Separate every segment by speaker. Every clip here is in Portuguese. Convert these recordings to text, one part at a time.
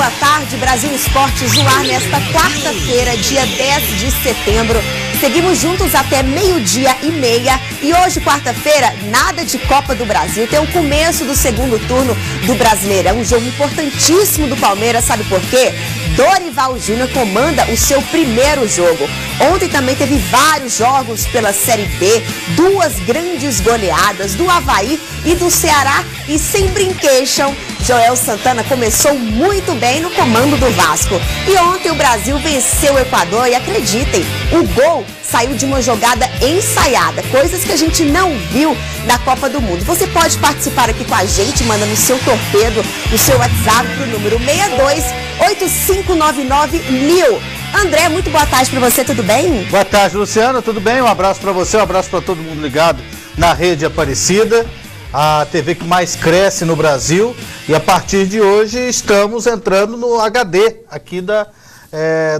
Speaker 1: boa tarde. Brasil Esportes no ar nesta quarta-feira, dia 10 de setembro. Seguimos juntos até 12h30 e hoje, quarta-feira, nada de Copa do Brasil. Tem o começo do segundo turno do Brasileiro. É um jogo importantíssimo do Palmeiras, sabe por quê? Dorival Júnior comanda o seu primeiro jogo. Ontem também teve vários jogos pela Série B, 2 grandes goleadas do Avaí e do Ceará. E sem brinquedo, Joel Santana começou muito bem no comando do Vasco. E ontem o Brasil venceu o Equador e acreditem, o gol saiu de uma jogada ensaiada, coisas que a gente não viu na Copa do Mundo. Você pode participar aqui com a gente, manda no seu torpedo, no seu WhatsApp pro número 6285991000. André, muito boa tarde para você, tudo bem?
Speaker 2: Boa tarde, Luciana, tudo bem? Um abraço para você, um abraço para todo mundo ligado na Rede Aparecida, a TV que mais cresce no Brasil. E a partir de hoje estamos entrando no HD aqui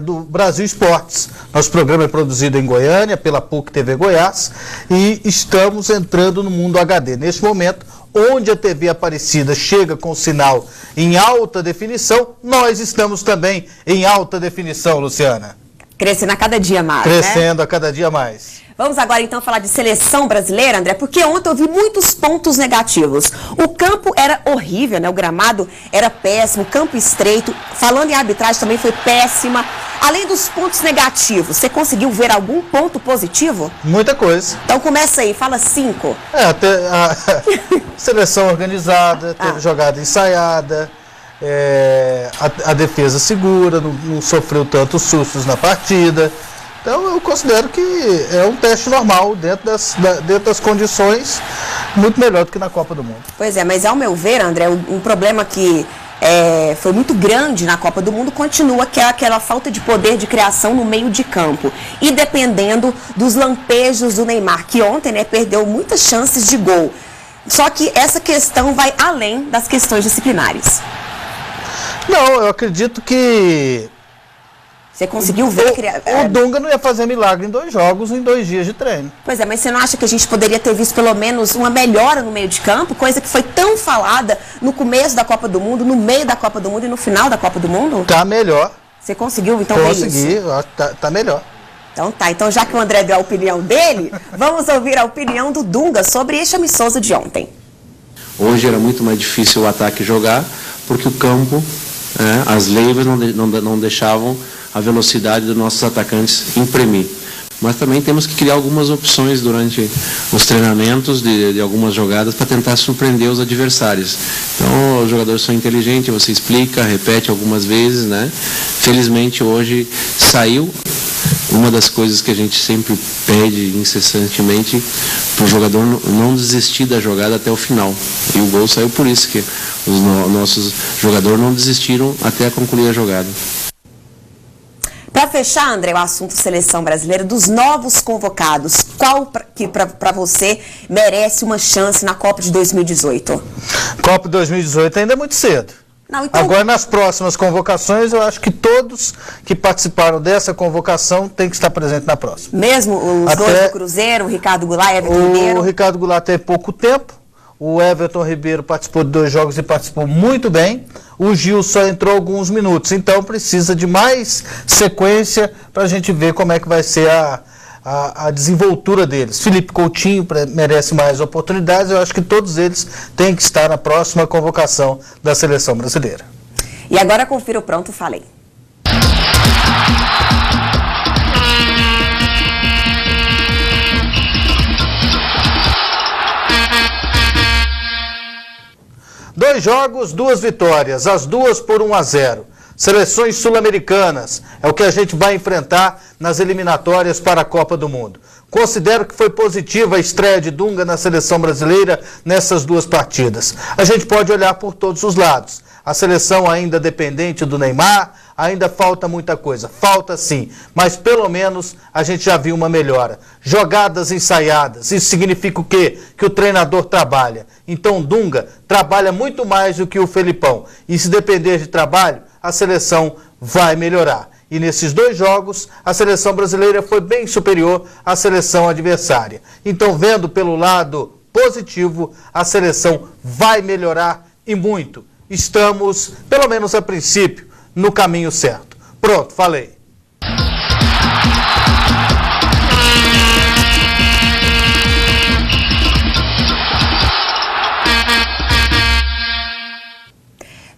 Speaker 2: do Brasil Esportes. Nosso programa é produzido em Goiânia, pela PUC TV Goiás, e estamos entrando no mundo HD. Neste momento, onde a TV Aparecida chega com sinal em alta definição, nós estamos também em alta definição, Luciana.
Speaker 1: Crescendo a cada dia mais,
Speaker 2: Crescendo a cada dia mais.
Speaker 1: Vamos agora então falar de seleção brasileira, André, porque ontem eu vi muitos pontos negativos. O campo era horrível, né? O gramado era péssimo, o campo estreito. Falando em arbitragem também foi péssima. Além dos pontos negativos, você conseguiu ver algum ponto positivo?
Speaker 2: Muita coisa.
Speaker 1: Então começa aí, fala 5.
Speaker 2: A seleção organizada, teve jogada ensaiada, a defesa segura, não sofreu tantos sustos na partida. Então eu considero que é um teste normal dentro das condições, muito melhor do que na Copa do Mundo.
Speaker 1: Pois é, mas ao meu ver, André, um problema que foi muito grande na Copa do Mundo continua, que é aquela falta de poder de criação no meio de campo. E dependendo dos lampejos do Neymar, que ontem perdeu muitas chances de gol. Só que essa questão vai além das questões disciplinares.
Speaker 2: Não, eu acredito que
Speaker 1: você conseguiu ver?
Speaker 2: O Dunga não ia fazer milagre em 2 jogos, em 2 dias de treino.
Speaker 1: Pois é, mas você não acha que a gente poderia ter visto pelo menos uma melhora no meio de campo? Coisa que foi tão falada no começo da Copa do Mundo, no meio da Copa do Mundo e no final da Copa do Mundo?
Speaker 2: Tá melhor.
Speaker 1: Você conseguiu então ver isso?
Speaker 2: Consegui, tá melhor.
Speaker 1: Então tá, então já que o André deu a opinião dele, vamos ouvir a opinião do Dunga sobre este amistoso de ontem.
Speaker 3: Hoje era muito mais difícil o ataque jogar, porque o campo, as leivas não deixavam a velocidade dos nossos atacantes imprimir. Mas também temos que criar algumas opções durante os treinamentos de algumas jogadas para tentar surpreender os adversários. Então, os jogadores são inteligentes, você explica, repete algumas vezes, né? Felizmente, hoje saiu uma das coisas que a gente sempre pede incessantemente para o jogador não desistir da jogada até o final. E o gol saiu por isso, que os nossos jogadores não desistiram até concluir a jogada.
Speaker 1: Para fechar, André, o assunto seleção brasileira, dos novos convocados, qual que para você merece uma chance na Copa de 2018?
Speaker 2: Copa de 2018 ainda é muito cedo.
Speaker 1: Não, então...
Speaker 2: Agora, nas próximas convocações, eu acho que todos que participaram dessa convocação têm que estar presentes na próxima.
Speaker 1: Mesmo os dois do Cruzeiro, o Ricardo Goulart e Everton Ribeiro?
Speaker 2: O Ricardo Goulart teve pouco tempo. O Everton Ribeiro participou de 2 jogos e participou muito bem. O Gil só entrou alguns minutos, então precisa de mais sequência para a gente ver como é que vai ser a desenvoltura deles. Felipe Coutinho merece mais oportunidades, eu acho que todos eles têm que estar na próxima convocação da seleção brasileira.
Speaker 1: E agora confira o Pronto Falei.
Speaker 2: Dois jogos, 2 vitórias, as duas por 1-0. Seleções sul-americanas é o que a gente vai enfrentar nas eliminatórias para a Copa do Mundo. Considero que foi positiva a estreia de Dunga na seleção brasileira nessas 2 partidas. A gente pode olhar por todos os lados. A seleção ainda dependente do Neymar, ainda falta muita coisa. Falta sim, mas pelo menos a gente já viu uma melhora. Jogadas ensaiadas, isso significa o quê? Que o treinador trabalha. Então Dunga trabalha muito mais do que o Felipão. E se depender de trabalho, a seleção vai melhorar. E nesses 2 jogos, a seleção brasileira foi bem superior à seleção adversária. Então, vendo pelo lado positivo, a seleção vai melhorar e muito. Estamos, pelo menos a princípio, no caminho certo. Pronto, falei.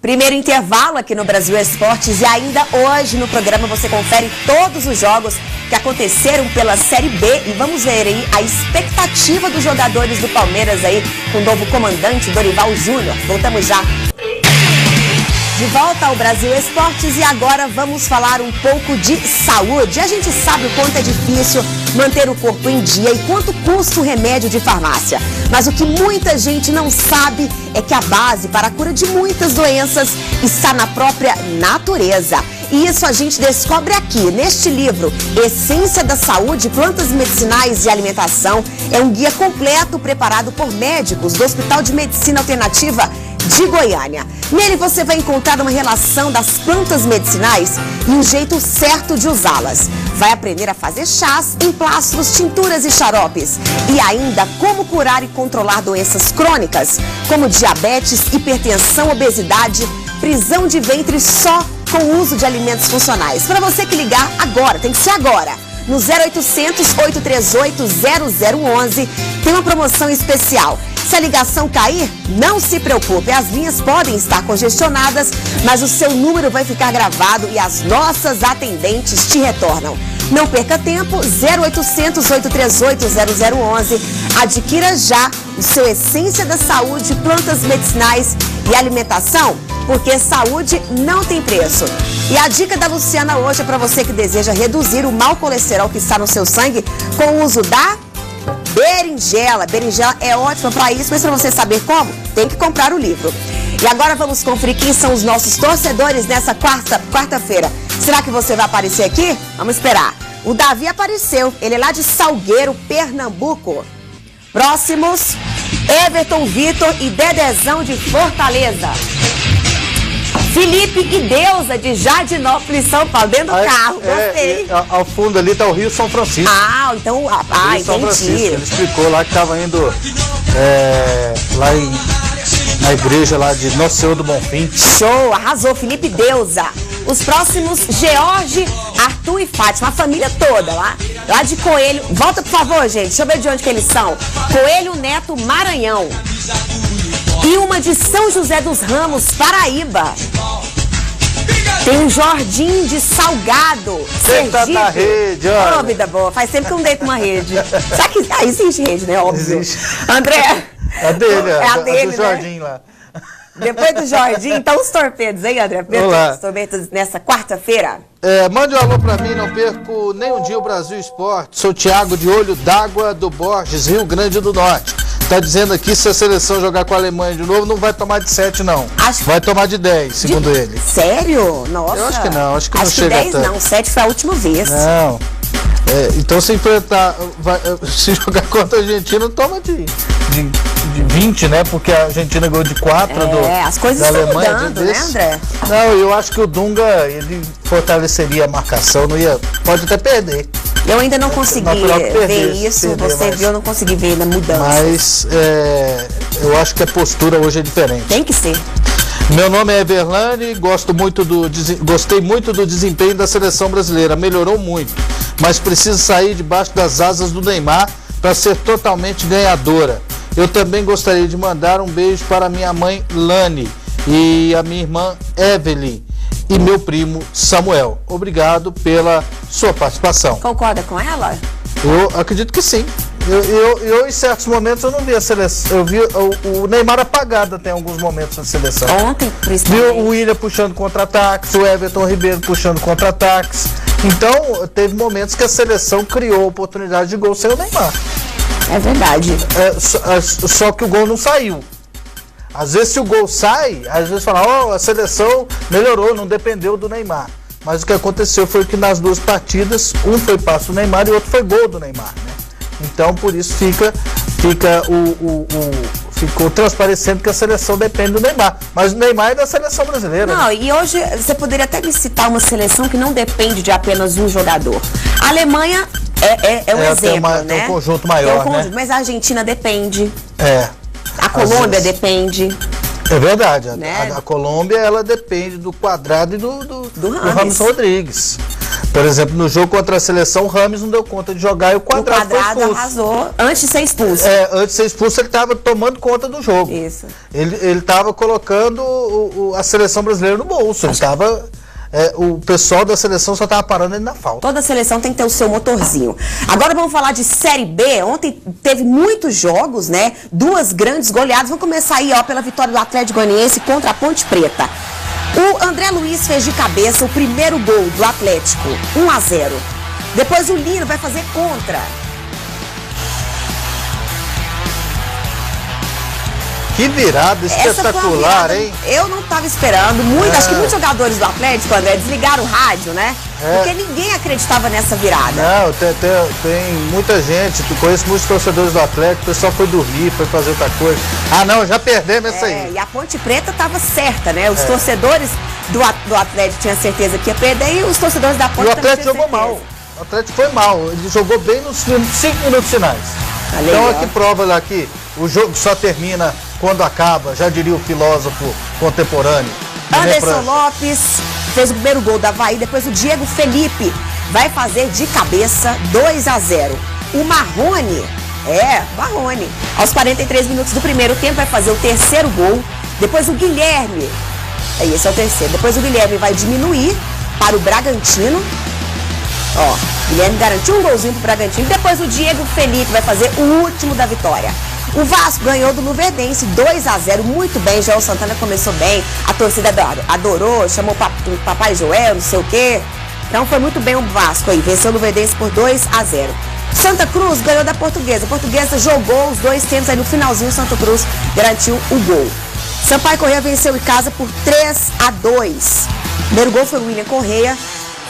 Speaker 1: Primeiro intervalo aqui no Brasil Esportes e ainda hoje no programa você confere todos os jogos que aconteceram pela Série B e vamos ver aí a expectativa dos jogadores do Palmeiras aí com o novo comandante Dorival Júnior. Voltamos já. De volta ao Brasil Esportes e agora vamos falar um pouco de saúde. A gente sabe o quanto é difícil manter o corpo em dia e quanto custa o remédio de farmácia. Mas o que muita gente não sabe é que a base para a cura de muitas doenças está na própria natureza. E isso a gente descobre aqui, neste livro, Essência da Saúde, Plantas Medicinais e Alimentação. É um guia completo preparado por médicos do Hospital de Medicina Alternativa de Goiânia. Nele você vai encontrar uma relação das plantas medicinais e um jeito certo de usá-las. Vai aprender a fazer chás, emplastros, tinturas e xaropes. E ainda como curar e controlar doenças crônicas, como diabetes, hipertensão, obesidade, prisão de ventre só com o uso de alimentos funcionais. Para você que ligar agora, tem que ser agora, no 0800 838 0011, tem uma promoção especial. Se a ligação cair, não se preocupe, as linhas podem estar congestionadas, mas o seu número vai ficar gravado e as nossas atendentes te retornam. Não perca tempo, 0800 838 0011, adquira já o seu Essência da Saúde, Plantas Medicinais e Alimentação, porque saúde não tem preço. E a dica da Luciana hoje é para você que deseja reduzir o mau colesterol que está no seu sangue com o uso da berinjela. Berinjela é ótima para isso, mas para você saber como, tem que comprar o livro. E agora vamos conferir quem são os nossos torcedores nessa quarta-feira. Será que você vai aparecer aqui? Vamos esperar. O Davi apareceu, ele é lá de Salgueiro, Pernambuco. Próximos, Everton Vitor e Dedezão de Fortaleza. Felipe e Deusa de Jardinópolis, São Paulo, dentro do carro, gostei.
Speaker 2: Ao fundo ali está o Rio São Francisco.
Speaker 1: Ah, então, entendi.
Speaker 2: Ele explicou lá que estava indo lá na igreja lá de Nossa Senhora do Bonfim.
Speaker 1: Show, arrasou, Felipe e Deusa. Os próximos, George, Arthur e Fátima, a família toda lá de Coelho. Volta, por favor, gente, deixa eu ver de onde que eles são. Coelho Neto, Maranhão. E uma de São José dos Ramos, Paraíba. Tem um Jordim de Salgado,
Speaker 2: Sergipe. Tá na rede, olha.
Speaker 1: Oh, vida boa, faz tempo que eu não deito uma rede. Será que existe rede, né? Óbvio.
Speaker 2: Existe.
Speaker 1: André.
Speaker 2: É dele,
Speaker 1: é a dele,
Speaker 2: do Jordim, né? Lá.
Speaker 1: Depois do Jordim, então os torpedos, hein, André?
Speaker 2: Olá.
Speaker 1: Os torpedos nessa quarta-feira.
Speaker 2: Mande um alô pra mim, não perco nem um dia o Brasil Esporte. Sou Thiago de Olho d'Água do Borges, Rio Grande do Norte. Tá dizendo aqui, se a seleção jogar com a Alemanha de novo, não vai tomar de 7, não. Vai tomar de 10, segundo ele.
Speaker 1: Sério? Nossa.
Speaker 2: Eu acho que não, acho que não chega
Speaker 1: 10 tanto. Não, 7 foi a última vez.
Speaker 2: Não. Então se enfrentar, se jogar contra a Argentina, toma de 20, né? Porque a Argentina ganhou de 4
Speaker 1: as coisas
Speaker 2: da
Speaker 1: estão
Speaker 2: Alemanha,
Speaker 1: mudando, né, André?
Speaker 2: Não, eu acho que o Dunga, ele fortaleceria a marcação, pode até perder.
Speaker 1: Eu ainda não consegui ver isso, você viu, eu não consegui ver ainda mudança.
Speaker 2: Mas eu acho que a postura hoje é diferente.
Speaker 1: Tem que ser.
Speaker 2: Meu nome é Everlane, gostei muito do desempenho da seleção brasileira, melhorou muito, mas precisa sair debaixo das asas do Neymar para ser totalmente ganhadora. Eu também gostaria de mandar um beijo para minha mãe Lani e a minha irmã Evelyn e meu primo Samuel. Obrigado pela sua participação.
Speaker 1: Concorda com ela?
Speaker 2: Eu acredito que sim. Eu em certos momentos eu não vi a seleção. Eu vi o Neymar apagado até em alguns momentos na seleção.
Speaker 1: Ontem, principalmente.
Speaker 2: Vi o William puxando contra-ataques, o Everton Ribeiro puxando contra-ataques. Então, teve momentos que a seleção criou oportunidade de gol sem o Neymar.
Speaker 1: É verdade.
Speaker 2: Só que o gol não saiu. Às vezes, se o gol sai, às vezes fala, a seleção melhorou, não dependeu do Neymar. Mas o que aconteceu foi que nas duas partidas, um foi passe do Neymar e o outro foi gol do Neymar, né? Então, por isso ficou transparecendo que a seleção depende do Neymar. Mas o Neymar é da seleção brasileira.
Speaker 1: Não,
Speaker 2: né?
Speaker 1: E hoje você poderia até me citar uma seleção que não depende de apenas um jogador. A Alemanha é um exemplo, né?
Speaker 2: Tem um conjunto maior, né?
Speaker 1: Mas a Argentina depende.
Speaker 2: A
Speaker 1: Colômbia depende.
Speaker 2: É verdade,
Speaker 1: né?
Speaker 2: a Colômbia ela depende do Quadrado e do Rames Rodrigues. Por exemplo, no jogo contra a seleção, o Rames não deu conta de jogar e o Quadrado foi expulso.
Speaker 1: Arrasou antes de ser expulso.
Speaker 2: Antes de ser expulso, ele estava tomando conta do jogo.
Speaker 1: Isso.
Speaker 2: Ele estava colocando a seleção brasileira no bolso. Ele estava... o pessoal da seleção só estava parando ele na falta.
Speaker 1: Toda seleção tem que ter o seu motorzinho. Agora vamos falar de Série B. Ontem teve muitos jogos, né? 2 grandes goleadas. Vamos começar aí, ó, pela vitória do Atlético Goianiense contra a Ponte Preta. O André Luiz fez de cabeça o primeiro gol do Atlético, 1-0. Depois o Lino vai fazer contra.
Speaker 2: Que virada espetacular, hein?
Speaker 1: Eu não estava esperando. Acho que muitos jogadores do Atlético, André, desligaram o rádio, né? Porque ninguém acreditava nessa virada.
Speaker 2: Não, tem muita gente, conheço muitos torcedores do Atlético, o pessoal foi dormir, foi fazer outra coisa. Ah, não, já perdemos essa aí.
Speaker 1: E a Ponte Preta estava certa, né? Os torcedores do Atlético tinham certeza que ia perder e os torcedores da Ponte
Speaker 2: Preta. E o Atlético jogou mal. O Atlético foi mal. Ele jogou bem nos 5 minutos finais. Então aqui prova lá que o jogo só termina quando acaba, já diria o filósofo contemporâneo.
Speaker 1: Anderson Lopes fez o primeiro gol da Avaí, depois o Diego Felipe vai fazer de cabeça 2-0. O Marrone, aos 43 minutos do primeiro tempo vai fazer o terceiro gol, depois o Guilherme, esse é o terceiro, depois o Guilherme vai diminuir para o Bragantino, Guilherme garantiu um golzinho pro Bragantino, depois o Diego Felipe vai fazer o último da vitória. O Vasco ganhou do Luverdense 2-0, muito bem, Joel Santana começou bem, a torcida adorou, chamou o Papai Joel, não sei o quê. Então foi muito bem o Vasco aí, venceu o Luverdense por 2-0. Santa Cruz ganhou da Portuguesa, a Portuguesa jogou os 2 tempos, aí no finalzinho o Santa Cruz garantiu o gol. Sampaio Corrêa venceu em casa por 3-2. O primeiro gol foi o William Corrêa,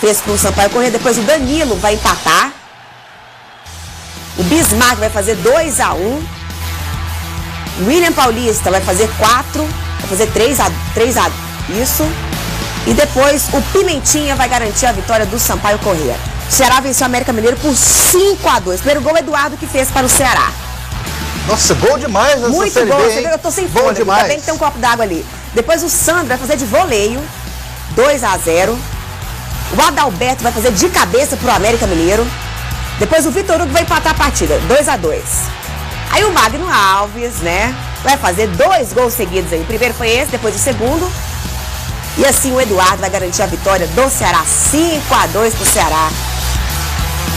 Speaker 1: fez pro Sampaio Corrêa, depois o Danilo vai empatar. O Bismarck vai fazer 2-1. William Paulista vai fazer 4, vai fazer 3-1, isso. E depois o Pimentinha vai garantir a vitória do Sampaio Corrêa. O Ceará venceu o América Mineiro por 5-2. Primeiro gol, Eduardo, que fez para o Ceará.
Speaker 2: Nossa, gol demais nessa
Speaker 1: muito
Speaker 2: Série
Speaker 1: gol,
Speaker 2: B, hein?
Speaker 1: Eu tô sem fome, ainda bem que tem um copo d'água ali. Depois o Sandro vai fazer de voleio, 2-0. O Adalberto vai fazer de cabeça pro América Mineiro. Depois o Vitor Hugo vai empatar a partida, 2-2. Aí o Magno Alves, né, vai fazer 2 gols seguidos aí. O primeiro foi esse, depois o segundo. E assim o Eduardo vai garantir a vitória do Ceará, 5-2 pro Ceará.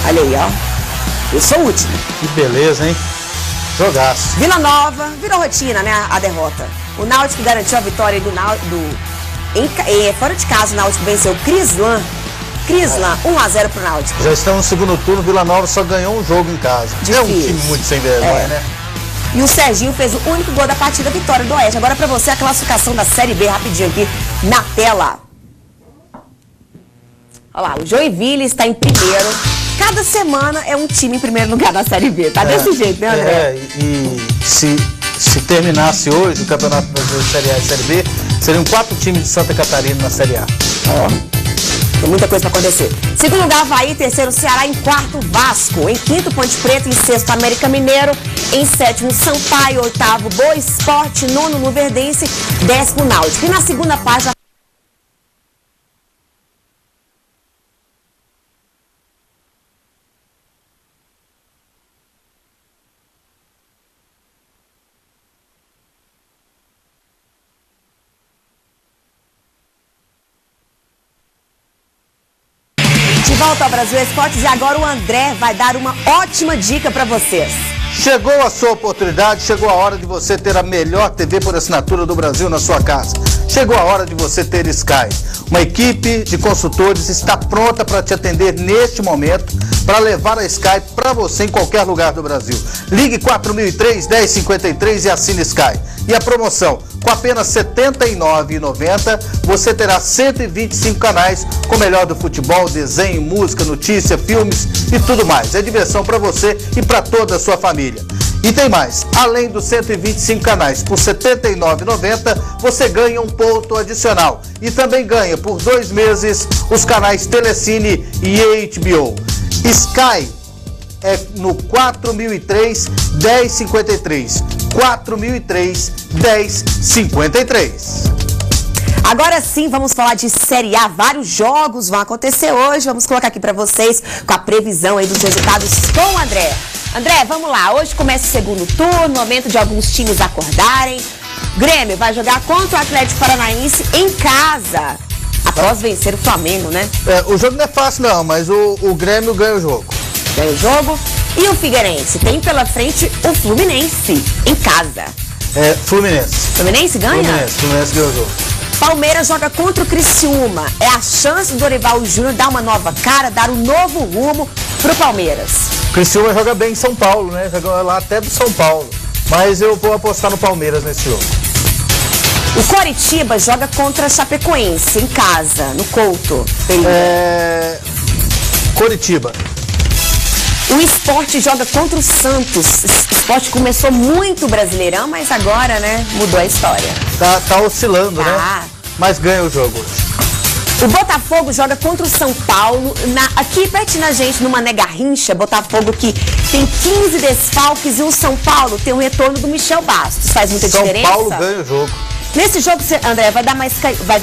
Speaker 1: Olha aí, ó. Eu sou o último.
Speaker 2: Que beleza, hein? Jogaço.
Speaker 1: Vila Nova, virou rotina, né, a derrota. O Náutico garantiu a vitória fora de casa, o Náutico venceu o Crislan 1-0 pro Náutico.
Speaker 2: Já estamos no segundo turno, Vila Nova só ganhou um jogo em casa.
Speaker 1: Difícil.
Speaker 2: É um time muito sem vergonha, né?
Speaker 1: E o Serginho fez o único gol da partida, vitória do Oeste. Agora pra você a classificação da Série B, rapidinho aqui na tela. Olha lá, o Joinville está em primeiro. Cada semana é um time em primeiro lugar na Série B. Tá desse jeito, né, André?
Speaker 2: E se terminasse hoje o Campeonato Brasileiro Série A e Série B, seriam 4 times de Santa Catarina na Série A.
Speaker 1: Tem muita coisa para acontecer. Segundo lugar, Avaí. Terceiro, Ceará. Em quarto, Vasco. Em quinto, Ponte Preta. Em sexto, América Mineiro. Em sétimo, Sampaio. Oitavo, Boa Esporte. Nono, Luverdense. 10º, Náutico. E na segunda página... De volta ao Brasil Esportes e agora o André vai dar uma ótima dica para vocês.
Speaker 2: Chegou a sua oportunidade, chegou a hora de você ter a melhor TV por assinatura do Brasil na sua casa. Chegou a hora de você ter Sky. Uma equipe de consultores está pronta para te atender neste momento, para levar a Sky para você em qualquer lugar do Brasil. Ligue 4003-1053 e assine Sky. E a promoção, com apenas R$ 79,90, você terá 125 canais com o melhor do futebol, desenho, música, notícia, filmes e tudo mais. É diversão para você e para toda a sua família. E tem mais, além dos 125 canais por R$ 79,90, você ganha um ponto adicional. E também ganha por 2 meses os canais Telecine e HBO. Sky é no 4003-1053. 4003-1053.
Speaker 1: Agora sim, vamos falar de Série A. Vários jogos vão acontecer hoje. Vamos colocar aqui pra vocês com a previsão aí dos resultados com o André. André, vamos lá. Hoje começa o segundo turno, momento de alguns times acordarem. Grêmio vai jogar contra o Atlético Paranaense em casa, após vencer o Flamengo, né?
Speaker 2: O jogo não é fácil não, mas o Grêmio ganha o jogo.
Speaker 1: Ganha o jogo. E o Figueirense tem pela frente o Fluminense em casa.
Speaker 2: Fluminense.
Speaker 1: Fluminense ganha?
Speaker 2: Fluminense ganha o jogo.
Speaker 1: Palmeiras joga contra o Criciúma. É a chance do Dorival Júnior dar uma nova cara, dar um novo rumo pro Palmeiras.
Speaker 2: O Criciúma joga bem em São Paulo, né? Joga lá até do São Paulo. Mas eu vou apostar no Palmeiras nesse jogo.
Speaker 1: O Coritiba joga contra a Chapecoense em casa, no Couto.
Speaker 2: Coritiba.
Speaker 1: O Sport joga contra o Santos. O Sport começou muito brasileirão, mas agora, né, mudou a história.
Speaker 2: Tá oscilando, né? Mas ganha o jogo hoje.
Speaker 1: O Botafogo joga contra o São Paulo, aqui pertinho da gente, no Mané Garrincha. Botafogo que tem 15 desfalques e o São Paulo tem o retorno do Michel Bastos. Faz muita diferença?
Speaker 2: São Paulo ganha o jogo.
Speaker 1: Nesse jogo, André, vai dar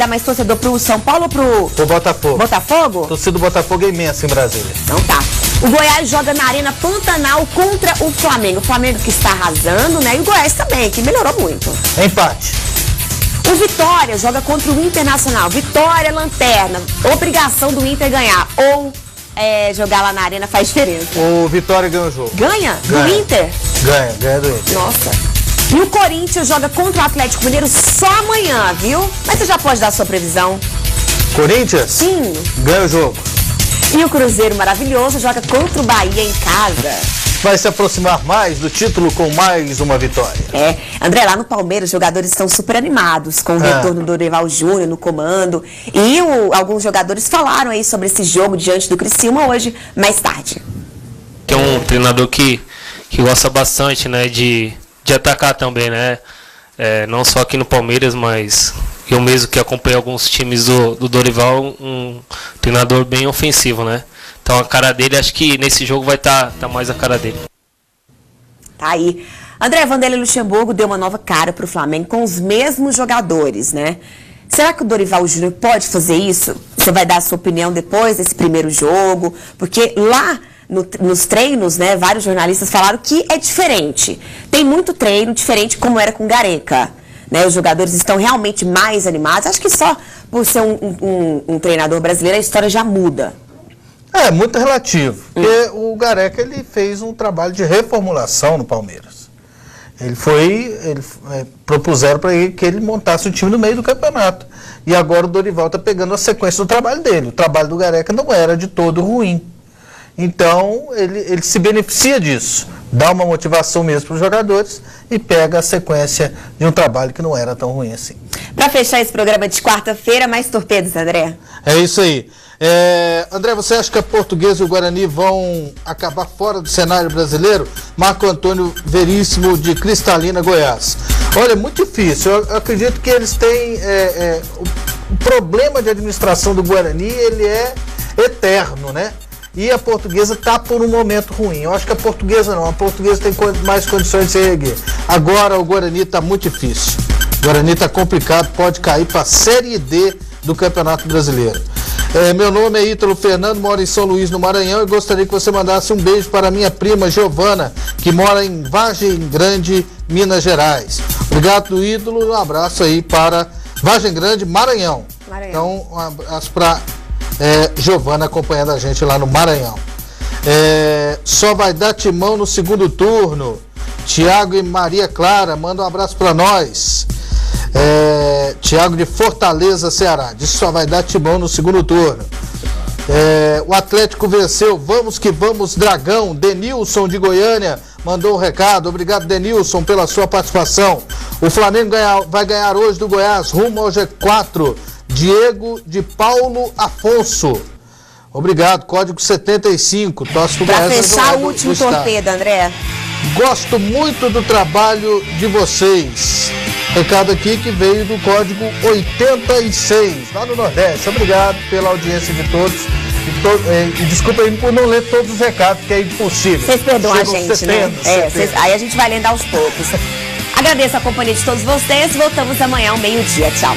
Speaker 1: mais torcedor pro São Paulo ou pro
Speaker 2: Botafogo?
Speaker 1: Botafogo?
Speaker 2: A torcida do Botafogo é imensa em Brasília.
Speaker 1: Então tá. O Goiás joga na Arena Pantanal contra o Flamengo. O Flamengo que está arrasando, né? E o Goiás também, que melhorou muito.
Speaker 2: Empate.
Speaker 1: O Vitória joga contra o Internacional. Vitória, lanterna. Obrigação do Inter ganhar. Ou jogar lá na Arena faz diferença.
Speaker 2: O Vitória ganha o jogo.
Speaker 1: Ganha? Do Inter?
Speaker 2: Ganha do Inter.
Speaker 1: Nossa. E o Corinthians joga contra o Atlético Mineiro só amanhã, viu? Mas você já pode dar a sua previsão.
Speaker 2: Corinthians?
Speaker 1: Sim.
Speaker 2: Ganha o jogo.
Speaker 1: E o Cruzeiro maravilhoso joga contra o Bahia em casa.
Speaker 2: Vai se aproximar mais do título com mais uma vitória.
Speaker 1: André, lá no Palmeiras os jogadores estão super animados com o retorno do Dorival Júnior no comando. E alguns jogadores falaram aí sobre esse jogo diante do Criciúma hoje, mais tarde.
Speaker 4: É um treinador que gosta bastante, né, de atacar também, né? Não só aqui no Palmeiras, mas eu mesmo que acompanhei alguns times do Dorival, um treinador bem ofensivo, né? Então a cara dele, acho que nesse jogo vai tá mais a cara dele.
Speaker 1: Tá aí. André, Vanderlei Luxemburgo deu uma nova cara pro Flamengo com os mesmos jogadores, né? Será que o Dorival Júnior pode fazer isso? Você vai dar a sua opinião depois desse primeiro jogo? Porque lá nos treinos, né, vários jornalistas falaram que é diferente. Tem muito treino diferente como era com o Gareca. Né, os jogadores estão realmente mais animados. Acho que só por ser um treinador brasileiro a história já muda.
Speaker 2: É muito relativo. Porque o Gareca ele fez um trabalho de reformulação no Palmeiras. Propuseram para ele que ele montasse o time no meio do campeonato. E agora o Dorival está pegando a sequência do trabalho dele. O trabalho do Gareca não era de todo ruim. Então, ele se beneficia disso, dá uma motivação mesmo para os jogadores e pega a sequência de um trabalho que não era tão ruim assim.
Speaker 1: Para fechar esse programa de quarta-feira, mais torpedos, André?
Speaker 2: É isso aí. André, você acha que a Portuguesa e o Guarani vão acabar fora do cenário brasileiro? Marco Antônio Veríssimo, de Cristalina, Goiás. Olha, é muito difícil. Eu acredito que eles têm... o problema de administração do Guarani, ele é eterno, né? E a Portuguesa está por um momento ruim. Eu acho que a Portuguesa não. A Portuguesa tem mais condições de se erguer. Agora o Guarani está muito difícil. O Guarani está complicado, pode cair para a Série D do Campeonato Brasileiro. Meu nome é Ítalo Fernando, moro em São Luís, no Maranhão, e gostaria que você mandasse um beijo para minha prima Giovana, que mora em Vargem Grande, Minas Gerais. Obrigado, Ítalo. Um abraço aí para Vargem Grande, Maranhão. Então, um abraço para Giovana acompanhando a gente lá no Maranhão. Só vai dar timão no segundo turno. Tiago e Maria Clara, manda um abraço para nós. Tiago de Fortaleza, Ceará, diz que só vai dar timão no segundo turno. O Atlético venceu, vamos que vamos, Dragão. Denilson de Goiânia mandou um recado. Obrigado, Denilson, pela sua participação. O Flamengo vai ganhar hoje do Goiás rumo ao G4. Diego de Paulo Afonso. Obrigado, código 75. Torce pro
Speaker 1: Pra
Speaker 2: Goiás,
Speaker 1: fechar o último torpedo, André.
Speaker 2: Gosto muito do trabalho de vocês. Recado aqui que veio do código 86, lá no Nordeste. Obrigado pela audiência de todos. E desculpa aí por não ler todos os recados, que é impossível.
Speaker 1: Vocês perdoam a gente, né? Aí a gente vai lendo aos poucos. Agradeço a companhia de todos vocês. Voltamos amanhã ao meio-dia. Tchau.